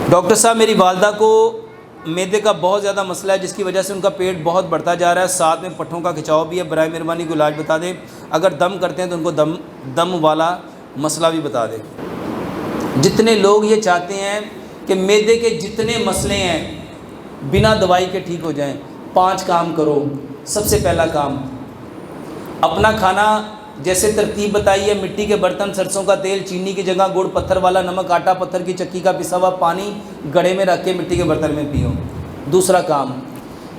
Doctor صاحب میری والدہ کو معدے کا بہت زیادہ مسئلہ ہے جس کی وجہ سے ان کا پیٹ بہت بڑھتا جا رہا ہے، ساتھ میں پٹھوں کا کھچاؤ بھی ہے، برائے مہربانی کو علاج بتا دیں، اگر دم کرتے ہیں تو ان کو دم والا مسئلہ بھی بتا دیں۔ جتنے لوگ یہ چاہتے ہیں کہ معدے کے جتنے مسئلے ہیں بنا دوائی کے ٹھیک ہو جائیں، 5 کام کرو۔ سب سے پہلا کام، اپنا کھانا جیسے ترتیب بتائی ہے، مٹی کے برتن، سرسوں کا تیل، چینی کی جگہ گڑ، پتھر والا نمک، آٹا پتھر کی چکی کا پسا ہوا پانی گڑھے میں رکھ کے مٹی کے برتن میں پیو۔ دوسرا کام،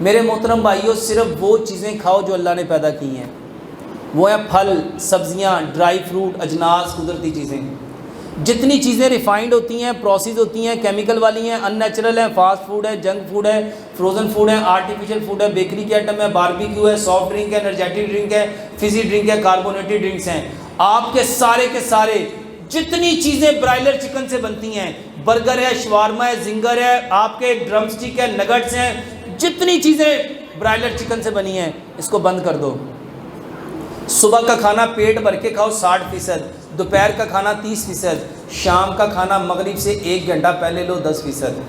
میرے محترم بھائیوں، صرف وہ چیزیں کھاؤ جو اللہ نے پیدا کی ہیں، وہ ہیں پھل، سبزیاں، ڈرائی فروٹ، اجناس، قدرتی چیزیں۔ جتنی چیزیں ریفائنڈ ہوتی ہیں، پروسیس ہوتی ہیں، کیمیکل والی ہیں، ان نیچرل ہیں، فاسٹ فوڈ ہے، جنک فوڈ ہے، فروزن فوڈ ہے، آرٹیفیشل فوڈ ہے، بیکری کے آئٹم ہے، باربیکیو ہے، سافٹ ڈرنک ہے، انرجیٹک ڈرنک ہے، فزی ڈرنک ہے، کاربونیٹڈ ڈرنکس ہیں، آپ کے سارے جتنی چیزیں برائلر چکن سے بنتی ہیں، برگر ہے، شوارما ہے، زنگر ہے، آپ کے ڈرم سٹک ہے، نگٹس ہیں، جتنی چیزیں برائلر چکن سے بنی ہیں اس کو بند کر دو۔ صبح کا کھانا پیٹ بھر کے کھاؤ 60%، دوپہر کا کھانا 30%، شام کا کھانا مغرب سے 1 گھنٹہ پہلے لو 10%،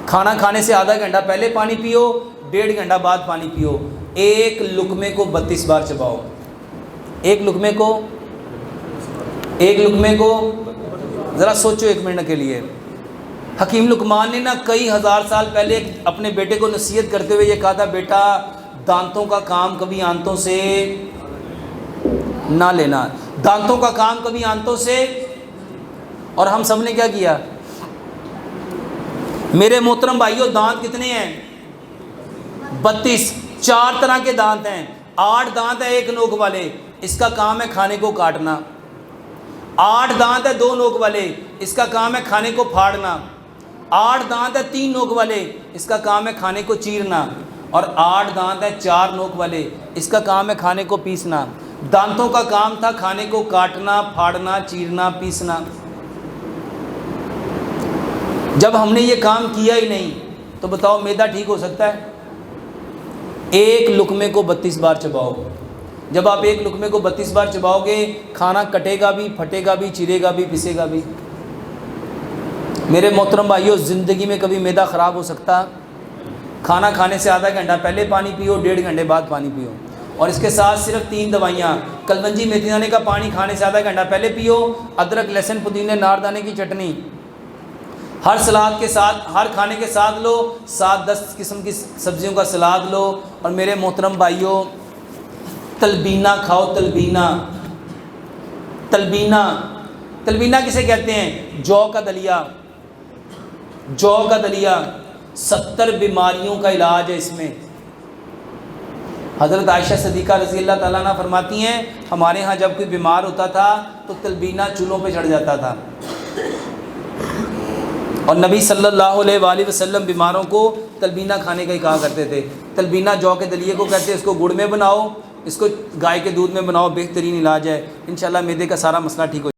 کھانا کھانے سے آدھا گھنٹہ پہلے پانی پیو، 1.5 گھنٹہ بعد پانی پیو، ایک لقمے کو 32 بار چباؤ، ایک لقمے کو ذرا سوچو 1 منٹ کے لیے۔ حکیم لقمان نے نا کئی ہزار سال پہلے اپنے بیٹے کو نصیحت کرتے ہوئے یہ کہا تھا، بیٹا دانتوں کا کام کبھی آنتوں سے نہ لینا، دانتوں کا کام کبھی آنتوں سے۔ اور ہم سب نے کیا کیا؟ میرے محترم بھائیوں، دانت کتنے ہیں؟ 32، 4 طرح کے دانت ہیں، 8 دانت ہیں 1 نوک والے، اس کا کام ہے کھانے کو کاٹنا، 8 دانت ہے 2 نوک والے، اس کا کام ہے کھانے کو پھاڑنا، 8 دانت ہے 3 نوک والے، اس کا کام ہے کھانے کو چیرنا، اور 8 دانت ہے 4 نوک والے، اس کا کام ہے کھانے کو پیسنا۔ دانتوں کا کام تھا کھانے کو کاٹنا، پھاڑنا، چیرنا، پیسنا۔ جب ہم نے یہ کام کیا ہی نہیں تو بتاؤ معدہ ٹھیک ہو سکتا ہے؟ ایک لقمے کو 32 بار چباؤ۔ جب آپ ایک لقمے کو 32 بار چباؤ گے، کھانا کٹے گا بھی، پھٹے گا بھی، چیرے گا بھی، پسے گا بھی۔ میرے محترم بھائیوں، زندگی میں کبھی معدہ خراب ہو سکتا؟ کھانا کھانے سے آدھا گھنٹہ پہلے پانی پیو، 1.5 گھنٹے بعد پانی پیو، اور اس کے ساتھ صرف 3 دوائیاں، کلونجی میتھی دانے کا پانی کھانے سے آدھا گھنٹہ پہلے پیو، ادرک، لہسن، پودینے، ناردانے کی چٹنی ہر سلاد کے ساتھ، ہر کھانے کے ساتھ لو، 7-10 قسم کی سبزیوں کا سلاد لو۔ اور میرے محترم بھائیوں، تلبینہ کھاؤ، تلبینہ کسے کہتے ہیں؟ جو کا دلیا 70 بیماریوں کا علاج ہے اس میں۔ حضرت عائشہ صدیقہ رضی اللہ تعالیٰ عنہ فرماتی ہیں، ہمارے ہاں جب کوئی بیمار ہوتا تھا تو تلبینہ چولہوں پہ چڑھ جاتا تھا، اور نبی صلی اللہ علیہ وآلہ وسلم بیماروں کو تلبینہ کھانے کا ہی کہا کرتے تھے۔ تلبینہ جو کے دلیے کو کہتے ہیں، اس کو گڑ میں بناؤ، اس کو گائے کے دودھ میں بناؤ، بہترین علاج ہے، انشاءاللہ معدے کا سارا مسئلہ ٹھیک ہو